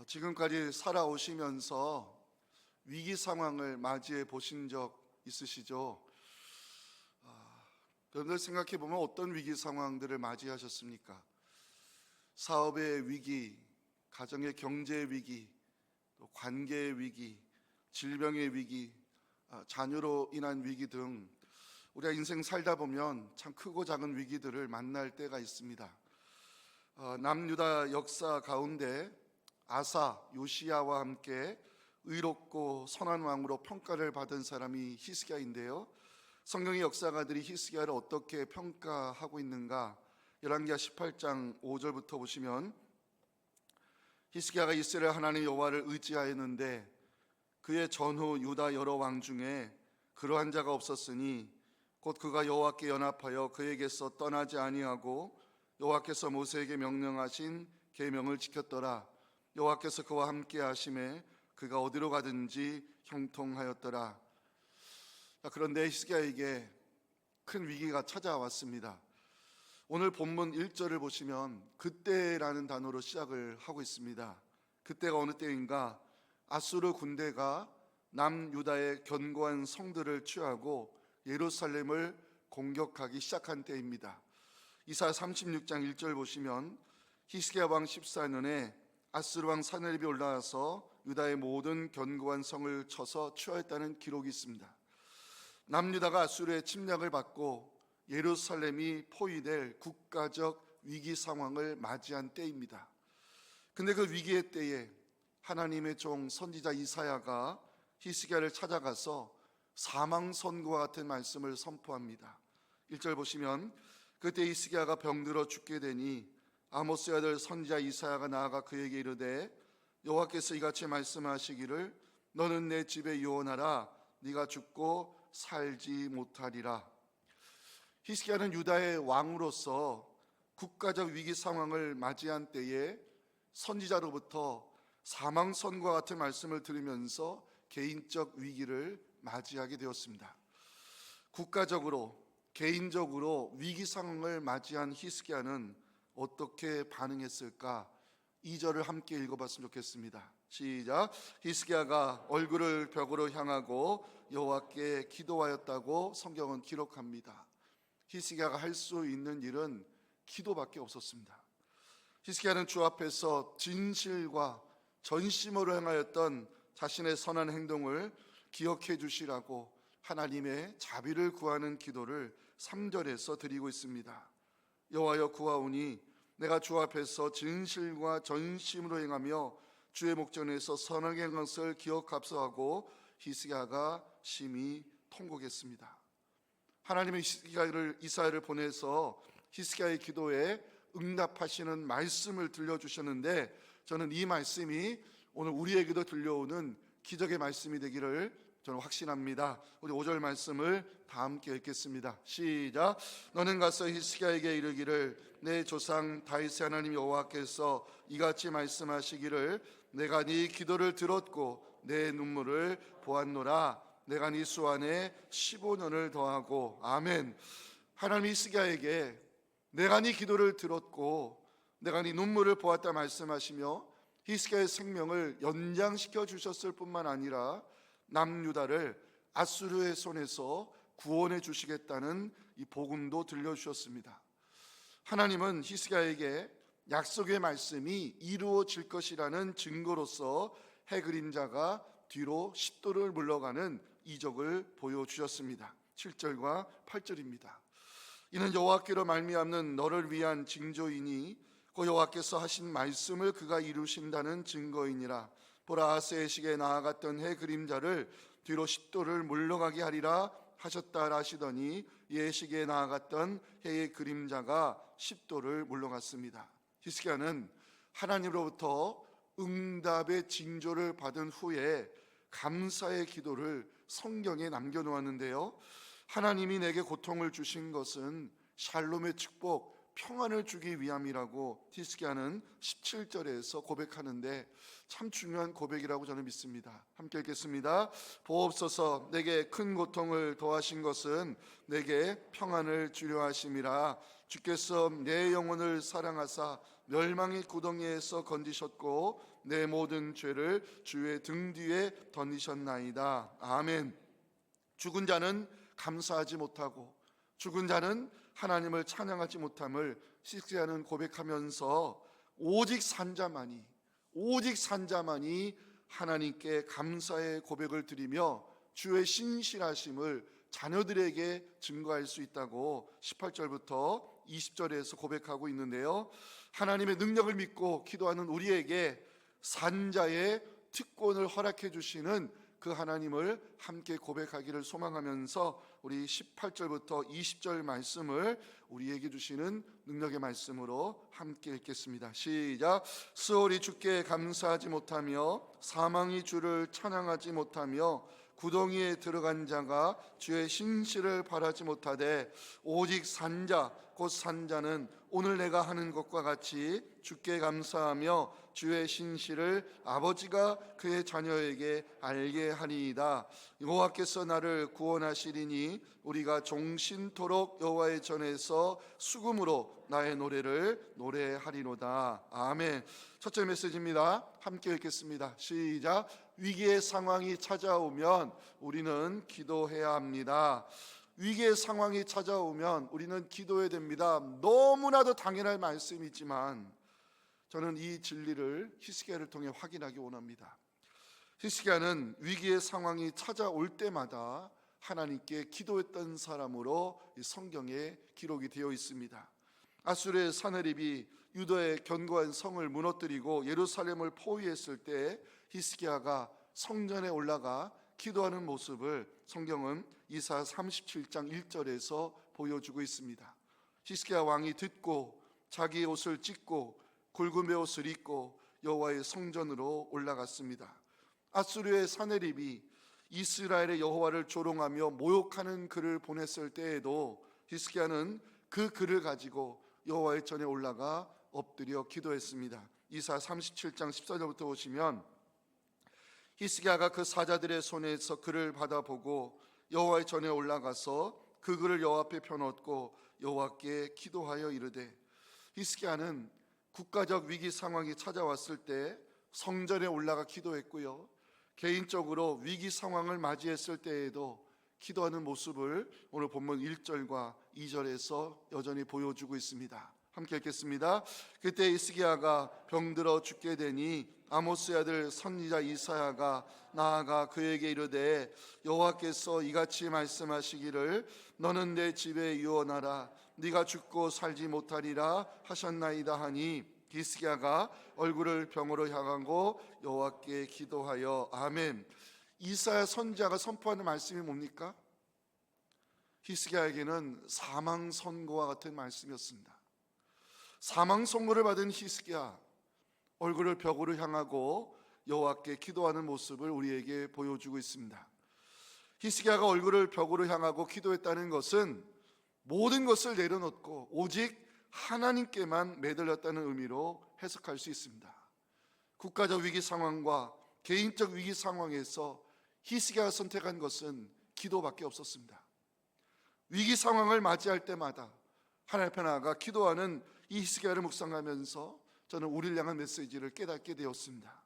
지금까지 살아오시면서 위기 상황을 맞이해 보신 적 있으시죠? 그런데 생각해 보면 어떤 위기 상황들을 맞이하셨습니까? 사업의 위기, 가정의 경제 위기, 또 관계의 위기, 질병의 위기, 자녀로 인한 위기 등 우리가 인생 살다 보면 참 크고 작은 위기들을 만날 때가 있습니다. 남유다 역사 가운데 아사, 요시야와 함께 의롭고 선한 왕으로 평가를 받은 사람이 히스기야인데요. 성경의 역사가들이 히스기야를 어떻게 평가하고 있는가? 열왕기하 18장 5절부터 보시면 히스기야가 이스라엘 하나님 여호와를 의지하였는데 그의 전후 유다 여러 왕 중에 그러한 자가 없었으니 곧 그가 여호와께 연합하여 그에게서 떠나지 아니하고 여호와께서 모세에게 명령하신 계명을 지켰더라. 여호와께서 그와 함께 하심에 그가 어디로 가든지 형통하였더라. 그런데 히스기야에게 큰 위기가 찾아왔습니다. 오늘 본문 1절을 보시면 그때라는 단어로 시작을 하고 있습니다. 그때가 어느 때인가? 아수르 군대가 남유다의 견고한 성들을 취하고 예루살렘을 공격하기 시작한 때입니다. 이사야 36장 1절 보시면 히스기야 왕 14년에 아수르 왕 사네립이 올라와서 유다의 모든 견고한 성을 쳐서 취하했다는 기록이 있습니다. 남유다가 아수르의 침략을 받고 예루살렘이 포위될 국가적 위기 상황을 맞이한 때입니다. 근데 그 위기의 때에 하나님의 종 선지자 이사야가 히스기야를 찾아가서 사망 선고와 같은 말씀을 선포합니다. 1절 보시면 그때 히스기야가 병들어 죽게 되니 아모스의 아들 선지자 이사야가 나아가 그에게 이르되 여호와께서 이같이 말씀하시기를 너는 내 집에 유언하라 네가 죽고 살지 못하리라. 히스기야는 유다의 왕으로서 국가적 위기 상황을 맞이한 때에 선지자로부터 사망 선고와 같은 말씀을 들으면서 개인적 위기를 맞이하게 되었습니다. 국가적으로 개인적으로 위기 상황을 맞이한 히스기야는 어떻게 반응했을까? 2절을 함께 읽어봤으면 좋겠습니다. 시작. 히스기야가 얼굴을 벽으로 향하고 여호와께 기도하였다고 성경은 기록합니다. 히스기야가 할 수 있는 일은 기도밖에 없었습니다. 히스기야는 주 앞에서 진실과 전심으로 행하였던 자신의 선한 행동을 기억해 주시라고 하나님의 자비를 구하는 기도를 3절에서 드리고 있습니다. 여호와여 구하오니 내가 주 앞에서 진실과 전심으로 행하며 주의 목전에서 선하게 한 것을 기억합소하고 히스기야가 심히 통곡했습니다. 하나님의 이사야를 보내서 히스기야의 기도에 응답하시는 말씀을 들려주셨는데 저는 이 말씀이 오늘 우리에게도 들려오는 기적의 말씀이 되기를 저는 확신합니다. 우리 5절 말씀을 다 함께 읽겠습니다. 시작. 너는 가서 히스기야에게 이르기를 내 조상 다윗의 하나님 여호와께서 이같이 말씀하시기를 내가 네 기도를 들었고 내 눈물을 보았노라. 내가 네 수 안에 15년을 더하고. 아멘. 하나님 히스기야에게 내가 네 기도를 들었고 내가 네 눈물을 보았다 말씀하시며 히스기야의 생명을 연장시켜 주셨을 뿐만 아니라 남유다를 아수르의 손에서 구원해 주시겠다는 이 복음도 들려주셨습니다. 하나님은 히스기야에게 약속의 말씀이 이루어질 것이라는 증거로서 해 그림자가 뒤로 10도를 물러가는 이적을 보여주셨습니다. 7절과 8절입니다. 이는 여호와께로 말미암는 너를 위한 징조이니 그 여호와께서 하신 말씀을 그가 이루신다는 증거이니라. 보라 아하스의 시기에 나아갔던 해 그림자를 뒤로 10도를 물러가게 하리라 하셨다 하시더니 예 시기에 나아갔던 해의 그림자가 10도를 물러갔습니다. 히스기야는 하나님으로부터 응답의 징조를 받은 후에 감사의 기도를 성경에 남겨놓았는데요. 하나님이 내게 고통을 주신 것은 샬롬의 축복, 평안을 주기 위함이라고 히스기야는 17절에서 고백하는데 참 중요한 고백이라고 저는 믿습니다. 함께 읽겠습니다. 보옵소서 내게 큰 고통을 더하신 것은 내게 평안을 주려 하심이라. 주께서 내 영혼을 사랑하사 멸망의 구덩이에서 건지셨고 내 모든 죄를 주의 등 뒤에 던지셨나이다. 아멘. 죽은 자는 감사하지 못하고 죽은 자는 하나님을 찬양하지 못함을 히스기야는 고백하면서 오직 산 자만이 하나님께 감사의 고백을 드리며 주의 신실하심을 자녀들에게 증거할 수 있다고 18절부터 20절에서 고백하고 있는데요, 하나님의 능력을 믿고 기도하는 우리에게 산자의 특권을 허락해 주시는 그 하나님을 함께 고백하기를 소망하면서 우리 18절부터 20절 말씀을 우리에게 주시는 능력의 말씀으로 함께 읽겠습니다. 시작. 수월이 주께 감사하지 못하며 사망이 주를 찬양하지 못하며 구덩이에 들어간 자가 주의 신실을 바라지 못하되 오직 산자 곧 산자는 오늘 내가 하는 것과 같이 주께 감사하며 주의 신실을 아버지가 그의 자녀에게 알게 하리이다. 여호와께서 나를 구원하시리니 우리가 종신토록 여호와의 전에서 수금으로 나의 노래를 노래하리로다. 아멘. 첫째 메시지입니다. 함께 읽겠습니다. 시작. 위기의 상황이 찾아오면 우리는 기도해야 합니다. 위기의 상황이 찾아오면 우리는 기도해야 됩니다. 너무나도 당연한 말씀이지만 저는 이 진리를 히스기야를 통해 확인하기 원합니다. 히스기야는 위기의 상황이 찾아올 때마다 하나님께 기도했던 사람으로 성경에 기록이 되어 있습니다. 아수르의 사내립이 유다의 견고한 성을 무너뜨리고 예루살렘을 포위했을 때 히스기야가 성전에 올라가 기도하는 모습을 성경은 이사 37장 1절에서 보여주고 있습니다. 히스기야 왕이 듣고 자기의 옷을 찢고 굵은 베옷을 입고 여호와의 성전으로 올라갔습니다. 아수르의 사내립이 이스라엘의 여호와를 조롱하며 모욕하는 글을 보냈을 때에도 히스기야는 그 글을 가지고 여호와의 전에 올라가 엎드려 기도했습니다. 이사 37장 14절부터 보시면 히스기야가 그 사자들의 손에서 글을 받아보고 여호와의 전에 올라가서 그 글을 여호와 앞에 펴놓고 여호와께 기도하여 이르되, 히스기야는 국가적 위기 상황이 찾아왔을 때 성전에 올라가 기도했고요, 개인적으로 위기 상황을 맞이했을 때에도 기도하는 모습을 오늘 본문 1절과 2절에서 여전히 보여주고 있습니다. 함께 읽겠습니다. 그때 히스기야가 병들어 죽게 되니 아모스의 아들 선지자 이사야가 나아가 그에게 이르되, 여호와께서 이같이 말씀하시기를 너는 내 집에 유언하라. 네가 죽고 살지 못하리라 하셨나이다 하니 히스기야가 얼굴을 병으로 향하고 여호와께 기도하여. 아멘. 이사야 선지자가 선포하는 말씀이 뭡니까? 히스기야에게는 사망 선고와 같은 말씀이었습니다. 사망 선고를 받은 히스기야, 얼굴을 벽으로 향하고 여호와께 기도하는 모습을 우리에게 보여주고 있습니다. 히스기야가 얼굴을 벽으로 향하고 기도했다는 것은 모든 것을 내려놓고 오직 하나님께만 매달렸다는 의미로 해석할 수 있습니다. 국가적 위기 상황과 개인적 위기 상황에서 히스기야가 선택한 것은 기도밖에 없었습니다. 위기 상황을 맞이할 때마다 하나님 앞에 나아가 기도하는 이 히스기야를 묵상하면서 저는 우리를 향한 메시지를 깨닫게 되었습니다.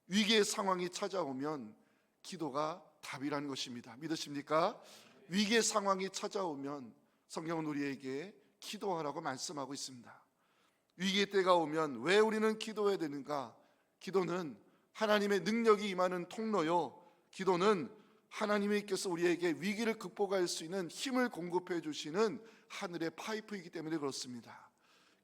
위기의 상황이 찾아오면 기도가 답이라는 것입니다. 믿으십니까? 위기의 상황이 찾아오면 성경은 우리에게 기도하라고 말씀하고 있습니다. 위기의 때가 오면 왜 우리는 기도해야 되는가? 기도는 하나님의 능력이 임하는 통로요, 기도는 하나님께서 우리에게 위기를 극복할 수 있는 힘을 공급해 주시는 하늘의 파이프이기 때문에 그렇습니다.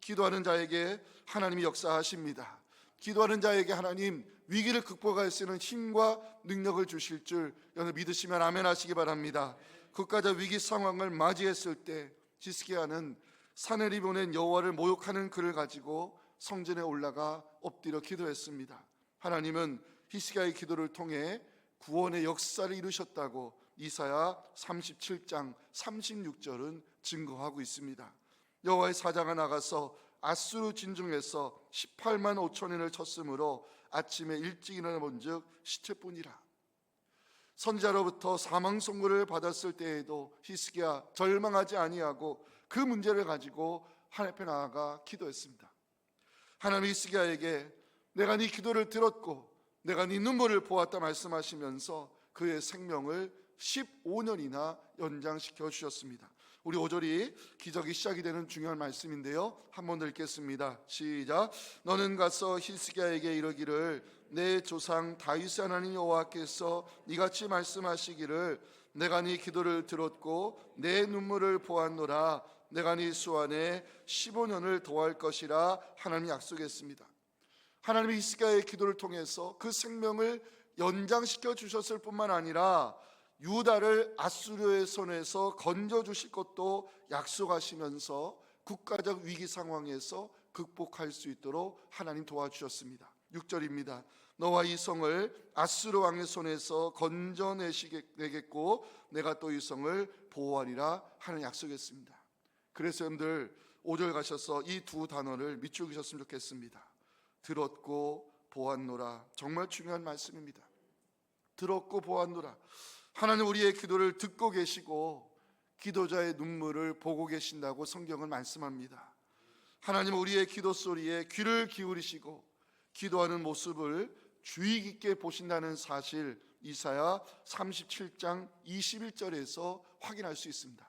기도하는 자에게 하나님이 역사하십니다. 기도하는 자에게 하나님 위기를 극복할 수 있는 힘과 능력을 주실 줄 여러분 믿으시면 아멘 하시기 바랍니다. 국가적 위기 상황을 맞이했을 때 히스기야는 사내립이 보낸 여호와를 모욕하는 글을 가지고 성전에 올라가 엎드려 기도했습니다. 하나님은 히스기야의 기도를 통해 구원의 역사를 이루셨다고 이사야 37장 36절은 증거하고 있습니다. 여호와의 사자가 나가서 아수르 진중에서 18만 5천인을 쳤으므로 아침에 일찍 일어나 본즉 시체뿐이라. 선지자로부터 사망 선고를 받았을 때에도 히스기야 절망하지 아니하고 그 문제를 가지고 하나님 앞에 나아가 기도했습니다. 하나님이 히스기야에게 내가 네 기도를 들었고 내가 네 눈물을 보았다 말씀하시면서 그의 생명을 15년이나 연장시켜 주셨습니다. 우리 5절이 기적이 시작이 되는 중요한 말씀인데요, 한번 더 읽겠습니다. 시작. 너는 가서 히스기야에게 이르기를 내 조상 다윗의 하나님 여호와께서 이같이 말씀하시기를 내가 네 기도를 들었고 내 눈물을 보았노라. 내가 네 수 안에 15년을 더할 것이라 하나님이 약속했습니다. 하나님이 히스기야의 기도를 통해서 그 생명을 연장시켜 주셨을 뿐만 아니라 유다를 아수르의 손에서 건져 주실 것도 약속하시면서 국가적 위기 상황에서 극복할 수 있도록 하나님 도와주셨습니다. 6절입니다. 너와 이 성을 아수르 왕의 손에서 건져내시겠고 내가 또 이 성을 보호하리라 하는 약속했습니다. 그래서 여러분들 5절 가셔서 이 두 단어를 밑줄 그셨으면 좋겠습니다. 들었고 보았노라. 정말 중요한 말씀입니다. 들었고 보았노라. 하나님 우리의 기도를 듣고 계시고 기도자의 눈물을 보고 계신다고 성경은 말씀합니다. 하나님 우리의 기도 소리에 귀를 기울이시고 기도하는 모습을 주의 깊게 보신다는 사실 이사야 37장 21절에서 확인할 수 있습니다.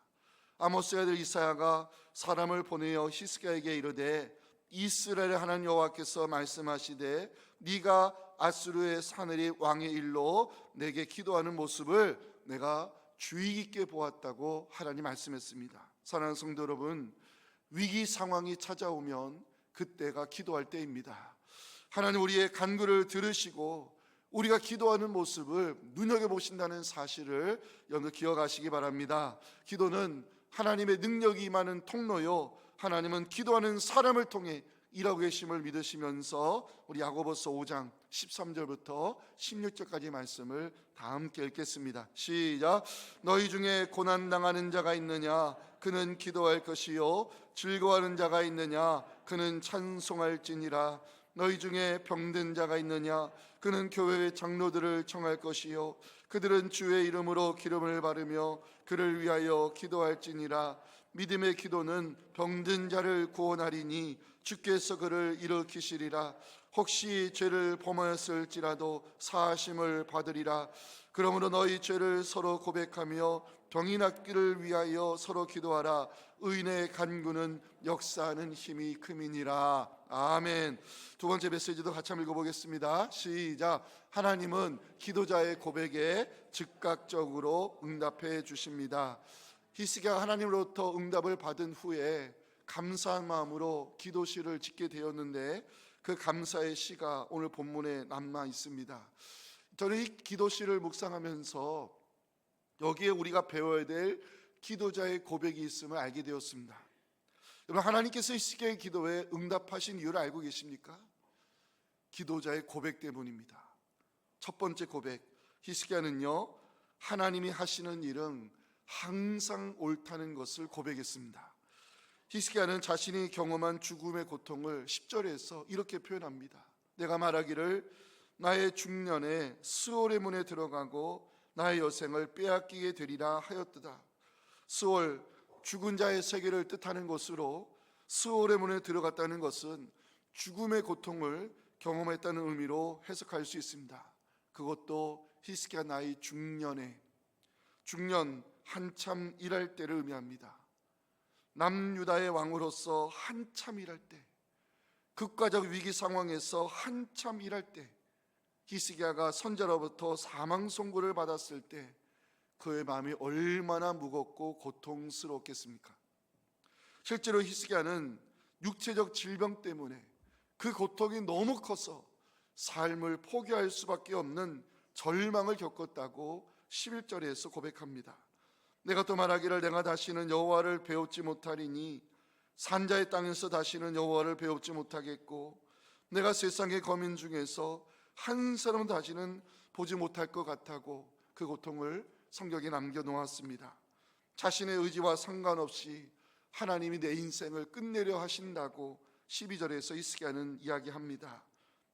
아모스의 아들 이사야가 사람을 보내어 히스기야에게 이르되 이스라엘의 하나님 여호와께서 말씀하시되 네가 아수르의 사내리 왕의 일로 내게 기도하는 모습을 내가 주의 깊게 보았다고 하나님 말씀했습니다. 사랑하는 성도 여러분, 위기 상황이 찾아오면 그때가 기도할 때입니다. 하나님 우리의 간구를 들으시고 우리가 기도하는 모습을 눈여겨보신다는 사실을 여러분 기억하시기 바랍니다. 기도는 하나님의 능력이 임하는 통로요, 하나님은 기도하는 사람을 통해 일하고 계심을 믿으시면서 우리 야고보서 5장 13절부터 16절까지 말씀을 다 함께 읽겠습니다. 시작. 너희 중에 고난당하는 자가 있느냐 그는 기도할 것이요 즐거워하는 자가 있느냐 그는 찬송할지니라. 너희 중에 병든 자가 있느냐 그는 교회의 장로들을 청할 것이요 그들은 주의 이름으로 기름을 바르며 그를 위하여 기도할지니라. 믿음의 기도는 병든 자를 구원하리니 주께서 그를 일으키시리라. 혹시 죄를 범하였을지라도 사하심을 받으리라. 그러므로 너희 죄를 서로 고백하며 병이 낫기를 위하여 서로 기도하라. 의인의 간구는 역사하는 힘이 큼이니라. 아멘. 두 번째 메시지도 같이 한번 읽어보겠습니다. 시작. 하나님은 기도자의 고백에 즉각적으로 응답해 주십니다. 히스기야가 하나님으로부터 응답을 받은 후에 감사한 마음으로 기도시를 짓게 되었는데 그 감사의 시가 오늘 본문에 남아 있습니다. 저는 이 기도시를 묵상하면서 여기에 우리가 배워야 될 기도자의 고백이 있음을 알게 되었습니다. 여러분, 하나님께서 히스기야의 기도에 응답하신 이유를 알고 계십니까? 기도자의 고백 때문입니다. 첫 번째 고백, 히스기야는요 하나님이 하시는 일은 항상 옳다는 것을 고백했습니다. 히스기야는 자신이 경험한 죽음의 고통을 10절에서 이렇게 표현합니다. 내가 말하기를 나의 중년에 스올의 문에 들어가고 나의 여생을 빼앗기게 되리라 하였도다. 스올, 죽은 자의 세계를 뜻하는 것으로 스올의 문에 들어갔다는 것은 죽음의 고통을 경험했다는 의미로 해석할 수 있습니다. 그것도 히스기야 나이 중년에, 중년 한참 일할 때를 의미합니다. 남유다의 왕으로서 한참 일할 때, 국가적 위기 상황에서 한참 일할 때, 히스기야가 선자로부터 사망 선고를 받았을 때 그의 마음이 얼마나 무겁고 고통스러웠겠습니까? 실제로 히스기야는 육체적 질병 때문에 그 고통이 너무 커서 삶을 포기할 수밖에 없는 절망을 겪었다고 11절에서 고백합니다. 내가 또 말하기를 내가 다시는 여호와를 배우지 못하리니 산자의 땅에서 다시는 여호와를 배우지 못하겠고 내가 세상의 거민 중에서 한 사람은 다시는 보지 못할 것 같다고 그 고통을 성경에 남겨놓았습니다. 자신의 의지와 상관없이 하나님이 내 인생을 끝내려 하신다고 12절에서 히스기야는 이야기합니다.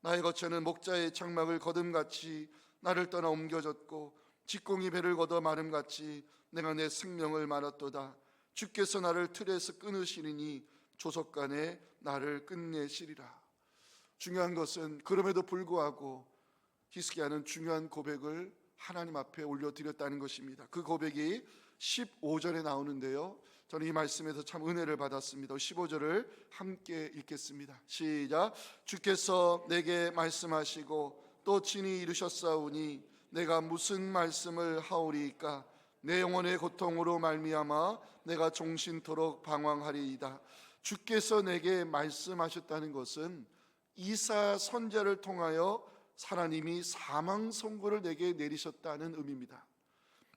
나의 거처는 목자의 장막을 거둠같이 나를 떠나 옮겨졌고 직공이 배를 걷어 마름같이 내가 내 생명을 말았도다. 주께서 나를 틀에서 끊으시리니 조속간에 나를 끝내시리라. 중요한 것은 그럼에도 불구하고 히스기야는 중요한 고백을 하나님 앞에 올려드렸다는 것입니다. 그 고백이 15절에 나오는데요, 저는 이 말씀에서 참 은혜를 받았습니다. 15절을 함께 읽겠습니다. 시작. 주께서 내게 말씀하시고 또 친히 이르셨사오니 내가 무슨 말씀을 하오리이까? 내 영혼의 고통으로 말미암아 내가 종신토록 방황하리이다. 주께서 내게 말씀하셨다는 것은 이사 선지자를 통하여 하나님이 사망 선고를 내게 내리셨다는 의미입니다.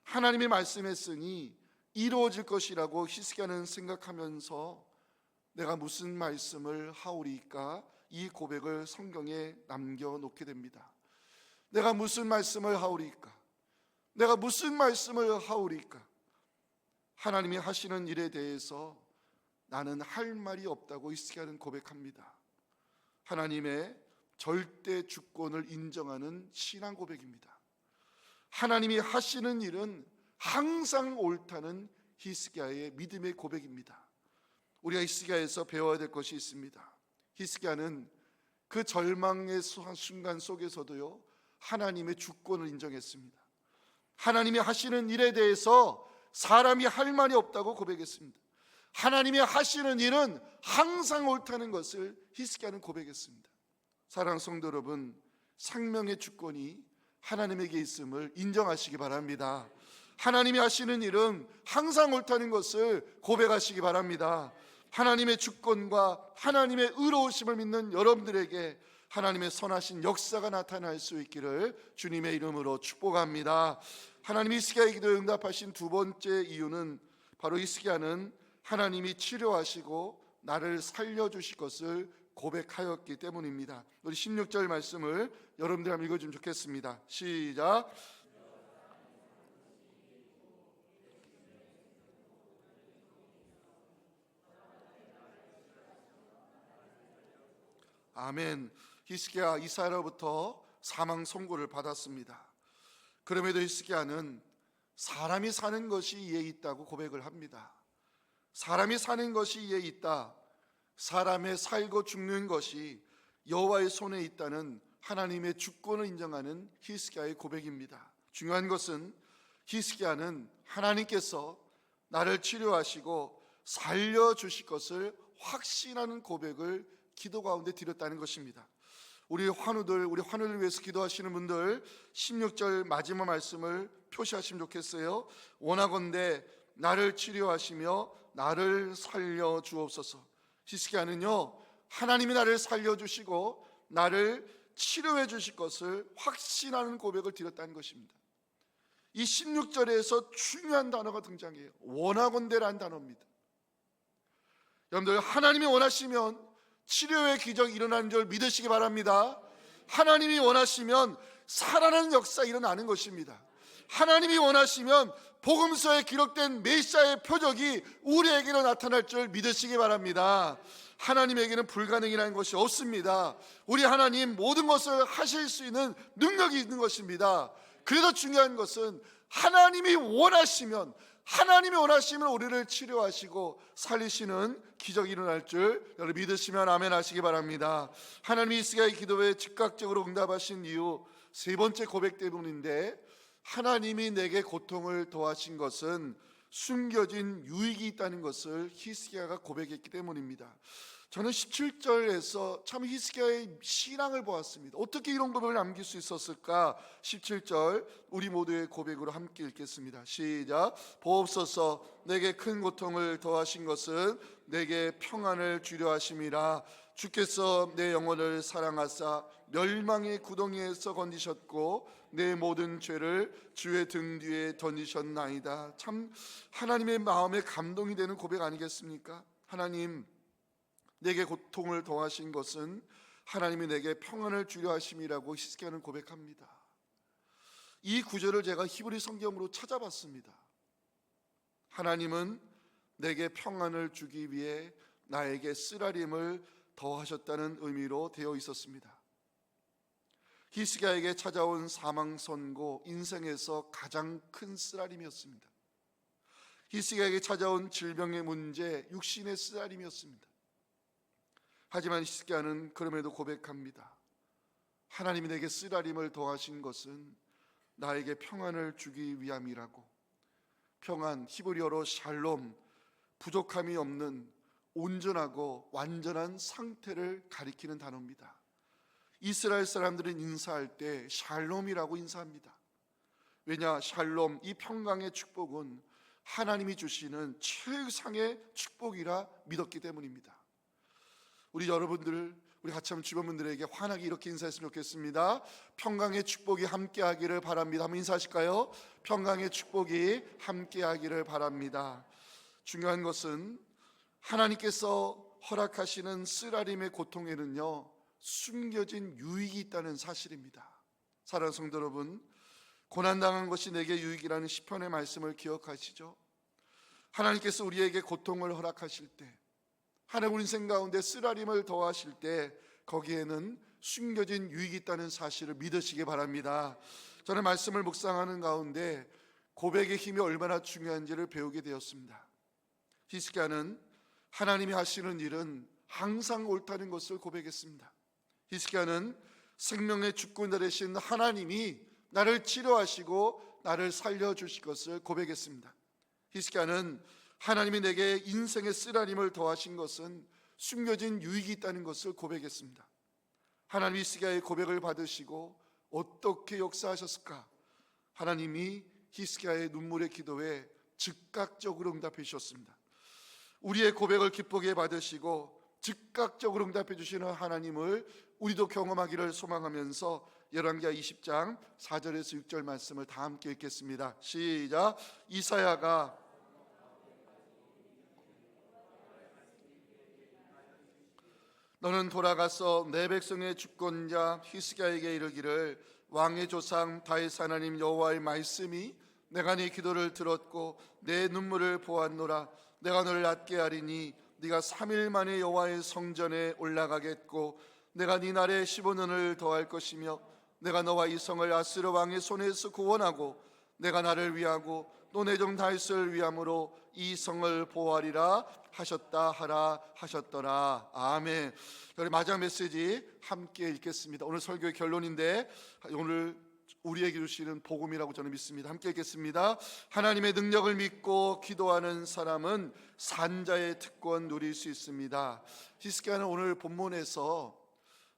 하나님이 말씀했으니 이루어질 것이라고 히스기야는 생각하면서 내가 무슨 말씀을 하오리까? 이 고백을 성경에 남겨놓게 됩니다. 내가 무슨 말씀을 하오리까? 내가 무슨 말씀을 하오리까? 하나님이 하시는 일에 대해서 나는 할 말이 없다고 히스기야는 고백합니다. 하나님의 절대 주권을 인정하는 신앙 고백입니다. 하나님이 하시는 일은 항상 옳다는 히스기야의 믿음의 고백입니다. 우리가 히스기야에서 배워야 될 것이 있습니다. 히스기야는 그 절망의 순간 속에서도요, 하나님의 주권을 인정했습니다. 하나님이 하시는 일에 대해서 사람이 할 말이 없다고 고백했습니다. 하나님이 하시는 일은 항상 옳다는 것을 히스기야는 고백했습니다. 사랑하는 성도 여러분, 생명의 주권이 하나님에게 있음을 인정하시기 바랍니다. 하나님이 하시는 일은 항상 옳다는 것을 고백하시기 바랍니다. 하나님의 주권과 하나님의 의로우심을 믿는 여러분들에게 하나님의 선하신 역사가 나타날 수 있기를 주님의 이름으로 축복합니다. 하나님이 히스기야의 기도에 응답하신 두 번째 이유는 바로 히스기야는 하나님이 치료하시고 나를 살려주실 것을 고백하였기 때문입니다. 우리 16절 말씀을 여러분들 한번 읽어주면 좋겠습니다. 시작. 아멘. 히스기야 이사야로부터 사망 선고를 받았습니다. 그럼에도 히스기야는 사람이 사는 것이 이에 있다고 고백을 합니다. 사람이 사는 것이 이에 있다. 사람의 살고 죽는 것이 여호와의 손에 있다는 하나님의 주권을 인정하는 히스기야의 고백입니다. 중요한 것은 히스기야는 하나님께서 나를 치료하시고 살려주실 것을 확신하는 고백을 기도 가운데 드렸다는 것입니다. 우리 환우를 위해서 기도하시는 분들 16절 마지막 말씀을 표시하시면 좋겠어요. 원하건대 나를 치료하시며 나를 살려주옵소서. 히스기야는요, 하나님이 나를 살려주시고 나를 치료해 주실 것을 확신하는 고백을 드렸다는 것입니다. 이 16절에서 중요한 단어가 등장해요. 원하건대라는 단어입니다. 여러분들, 하나님이 원하시면 치료의 기적이 일어나는 줄 믿으시기 바랍니다. 하나님이 원하시면 살아나는 역사 일어나는 것입니다. 하나님이 원하시면 복음서에 기록된 메시아의 표적이 우리에게로 나타날 줄 믿으시기 바랍니다. 하나님에게는 불가능이라는 것이 없습니다. 우리 하나님 모든 것을 하실 수 있는 능력이 있는 것입니다. 그래도 중요한 것은 하나님이 원하시면 우리를 치료하시고 살리시는 기적이 일어날 줄 여러분 믿으시면 아멘 하시기 바랍니다. 하나님이 히스기야의 기도에 즉각적으로 응답하신 이유 세 번째 고백 때문인데, 하나님이 내게 고통을 더하신 것은 숨겨진 유익이 있다는 것을 히스기야가 고백했기 때문입니다. 저는 17절에서 참 히스기야의 신앙을 보았습니다. 어떻게 이런 고백을 남길 수 있었을까? 17절 우리 모두의 고백으로 함께 읽겠습니다. 시작. 보옵소서, 내게 큰 고통을 더하신 것은 내게 평안을 주려 하심이라. 주께서 내 영혼을 사랑하사 멸망의 구덩이에서 건지셨고 내 모든 죄를 주의 등 뒤에 던지셨나이다. 참 하나님의 마음에 감동이 되는 고백 아니겠습니까? 하나님, 내게 고통을 더하신 것은 하나님이 내게 평안을 주려 하심이라고 히스기야는 고백합니다. 이 구절을 제가 히브리 성경으로 찾아봤습니다. 하나님은 내게 평안을 주기 위해 나에게 쓰라림을 더하셨다는 의미로 되어 있었습니다. 히스기야에게 찾아온 사망 선고, 인생에서 가장 큰 쓰라림이었습니다. 히스기야에게 찾아온 질병의 문제, 육신의 쓰라림이었습니다. 하지만 히스기야는 그럼에도 고백합니다. 하나님이 내게 쓰라림을 더하신 것은 나에게 평안을 주기 위함이라고. 평안, 히브리어로 샬롬, 부족함이 없는 온전하고 완전한 상태를 가리키는 단어입니다. 이스라엘 사람들은 인사할 때 샬롬이라고 인사합니다. 왜냐, 샬롬, 이 평강의 축복은 하나님이 주시는 최상의 축복이라 믿었기 때문입니다. 우리 여러분들, 우리 같이 한번 주변 분들에게 환하게 이렇게 인사했으면 좋겠습니다. 평강의 축복이 함께하기를 바랍니다. 한번 인사하실까요? 평강의 축복이 함께하기를 바랍니다. 중요한 것은 하나님께서 허락하시는 쓰라림의 고통에는요, 숨겨진 유익이 있다는 사실입니다. 사랑하는 성도 여러분, 고난당한 것이 내게 유익이라는 시편의 말씀을 기억하시죠? 하나님께서 우리에게 고통을 허락하실 때, 하나님 우리 인생 가운데 쓰라림을 더하실 때 거기에는 숨겨진 유익이 있다는 사실을 믿으시기 바랍니다. 저는 말씀을 묵상하는 가운데 고백의 힘이 얼마나 중요한지를 배우게 되었습니다. 히스기야는 하나님이 하시는 일은 항상 옳다는 것을 고백했습니다. 히스기야는 생명의 주권자 되신 하나님이 나를 치료하시고 나를 살려주실 것을 고백했습니다. 히스기야는 하나님이 내게 인생의 쓰라림을 더하신 것은 숨겨진 유익이 있다는 것을 고백했습니다. 하나님이 히스기야의 고백을 받으시고 어떻게 역사하셨을까? 하나님이 히스기야의 눈물의 기도에 즉각적으로 응답해 주셨습니다. 우리의 고백을 기쁘게 받으시고 즉각적으로 응답해 주시는 하나님을 우리도 경험하기를 소망하면서 열왕기하 20장 4절에서 6절 말씀을 다 함께 읽겠습니다. 시작. 이사야가 너는 돌아가서 내 백성의 주권자 히스기야에게 이르기를 왕의 조상 다윗 하나님 여호와의 말씀이 내가 네 기도를 들었고 내 눈물을 보았노라. 내가 너를 낫게 하리니 네가 3일 만에 여호와의 성전에 올라가겠고 내가 네 날에 15년을 더할 것이며 내가 너와 이 성을 아스르 왕의 손에서 구원하고 내가 나를 위하고 또 내 종 다윗을 위함으로 이 성을 보호하리라 하셨다 하라 하셨더라. 아멘. 우리 마지막 메시지 함께 읽겠습니다. 오늘 설교의 결론인데 오늘 우리에게 주시는 복음이라고 저는 믿습니다. 함께 읽겠습니다. 하나님의 능력을 믿고 기도하는 사람은 산자의 특권 누릴 수 있습니다. 히스기야는 오늘 본문에서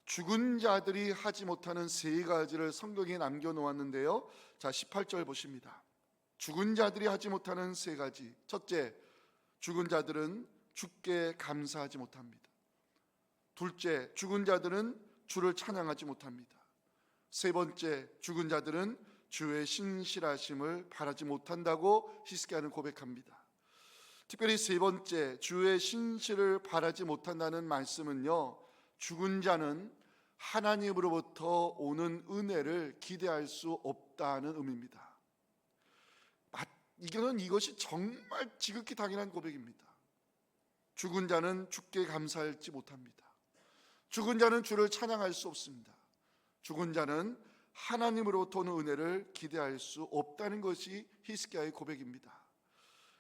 죽은 자들이 하지 못하는 세 가지를 성경에 남겨놓았는데요. 자, 18절 보십니다. 죽은 자들이 하지 못하는 세 가지. 첫째, 죽은 자들은 주께 감사하지 못합니다. 둘째, 죽은 자들은 주를 찬양하지 못합니다. 세 번째, 죽은 자들은 주의 신실하심을 바라지 못한다고 히스기야는 고백합니다. 특별히 세 번째, 주의 신실을 바라지 못한다는 말씀은요, 죽은 자는 하나님으로부터 오는 은혜를 기대할 수 없다는 의미입니다. 이것이 정말 지극히 당연한 고백입니다. 죽은 자는 주께 감사하지 못합니다. 죽은 자는 주를 찬양할 수 없습니다. 죽은 자는 하나님으로부터 오는 은혜를 기대할 수 없다는 것이 히스기야의 고백입니다.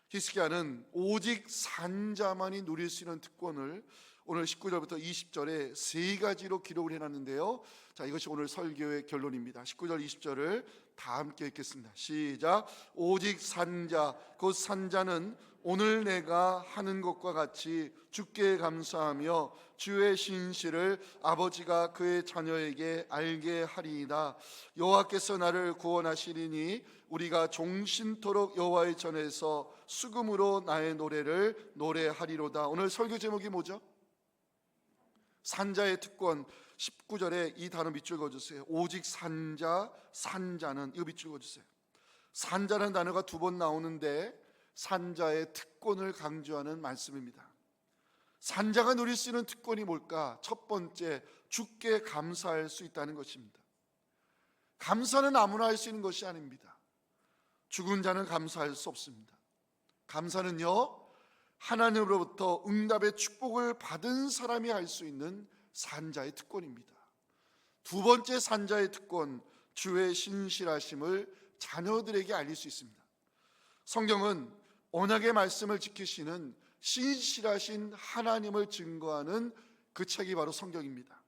히스기야는 오직 산자만이 누릴 수 있는 특권을 오늘 19절부터 20절에 세 가지로 기록을 해놨는데요. 자, 이것이 오늘 설교의 결론입니다. 19절 20절을 다 함께 읽겠습니다. 시작. 오직 산자, 곧 산자는 오늘 내가 하는 것과 같이 주께 감사하며 주의 신실을 아버지가 그의 자녀에게 알게 하리이다. 여호와께서 나를 구원하시리니 우리가 종신토록 여호와의 전에서 수금으로 나의 노래를 노래하리로다. 오늘 설교 제목이 뭐죠? 산자의 특권. 19절에 이 단어 밑줄 그어주세요. 오직 산자, 산자는, 이거 밑줄 그어주세요. 산자라는 단어가 두 번 나오는데 산자의 특권을 강조하는 말씀입니다. 산자가 누릴 수 있는 특권이 뭘까? 첫 번째, 주께 감사할 수 있다는 것입니다. 감사는 아무나 할 수 있는 것이 아닙니다. 죽은 자는 감사할 수 없습니다. 감사는요, 하나님으로부터 응답의 축복을 받은 사람이 할 수 있는 산자의 특권입니다. 두 번째 산자의 특권, 주의 신실하심을 자녀들에게 알릴 수 있습니다. 성경은 언약의 말씀을 지키시는 신실하신 하나님을 증거하는 그 책이 바로 성경입니다.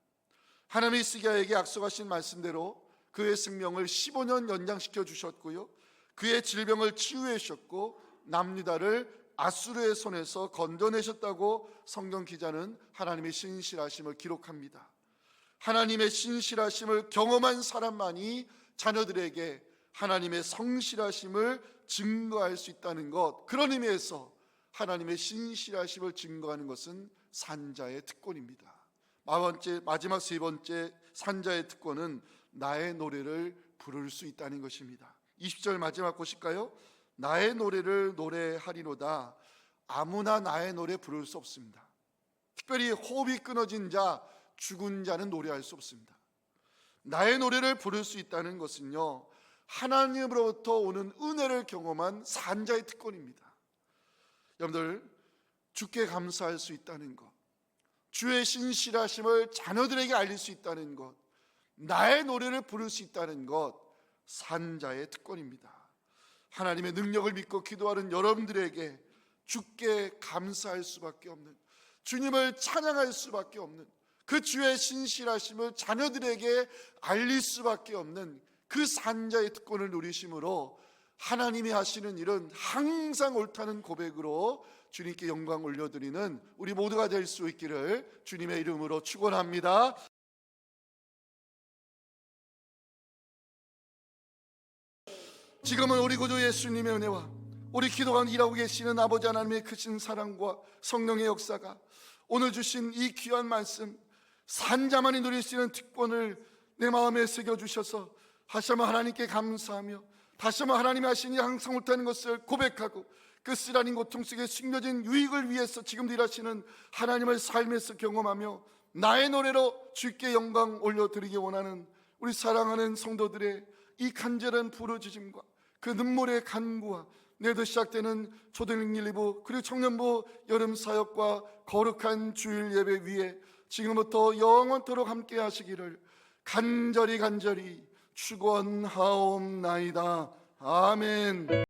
하나님이 히스기야에게 약속하신 말씀대로 그의 생명을 15년 연장시켜 주셨고요, 그의 질병을 치유해 주셨고 남유다를 아수르의 손에서 건져내셨다고 성경 기자는 하나님의 신실하심을 기록합니다. 하나님의 신실하심을 경험한 사람만이 자녀들에게 하나님의 성실하심을 증거할 수 있다는 것, 그런 의미에서 하나님의 신실하심을 증거하는 것은 산자의 특권입니다. 마지막 세 번째 산자의 특권은 나의 노래를 부를 수 있다는 것입니다. 20절 마지막 보실까요? 나의 노래를 노래하리로다. 아무나 나의 노래 부를 수 없습니다. 특별히 호흡이 끊어진 자, 죽은 자는 노래할 수 없습니다. 나의 노래를 부를 수 있다는 것은요, 하나님으로부터 오는 은혜를 경험한 산자의 특권입니다. 여러분들, 주께 감사할 수 있다는 것, 주의 신실하심을 자녀들에게 알릴 수 있다는 것, 나의 노래를 부를 수 있다는 것, 산자의 특권입니다. 하나님의 능력을 믿고 기도하는 여러분들에게 주께 감사할 수밖에 없는, 주님을 찬양할 수밖에 없는, 그 주의 신실하심을 자녀들에게 알릴 수밖에 없는 그 산자의 특권을 누리심으로 하나님이 하시는 일은 항상 옳다는 고백으로 주님께 영광 올려드리는 우리 모두가 될 수 있기를 주님의 이름으로 축원합니다. 지금은 우리 구주 예수님의 은혜와 우리 기도관 일하고 계시는 아버지 하나님의 크신 사랑과 성령의 역사가 오늘 주신 이 귀한 말씀, 산자만이 누릴 수 있는 특권을 내 마음에 새겨주셔서 다시 한번 하나님께 감사하며 다시 한번 하나님이 하신 일 항상 옳다는 것을 고백하고 그 쓰라린 고통 속에 숨겨진 유익을 위해서 지금도 일하시는 하나님을 삶에서 경험하며 나의 노래로 주께 영광 올려드리기 원하는 우리 사랑하는 성도들의 이 간절한 부르짖음과 그 눈물의 간구와 내일도 시작되는 초등학교 1, 2부 그리고 청년부 여름 사역과 거룩한 주일 예배 위에 지금부터 영원토록 함께 하시기를 간절히 축원하옵나이다. 아멘.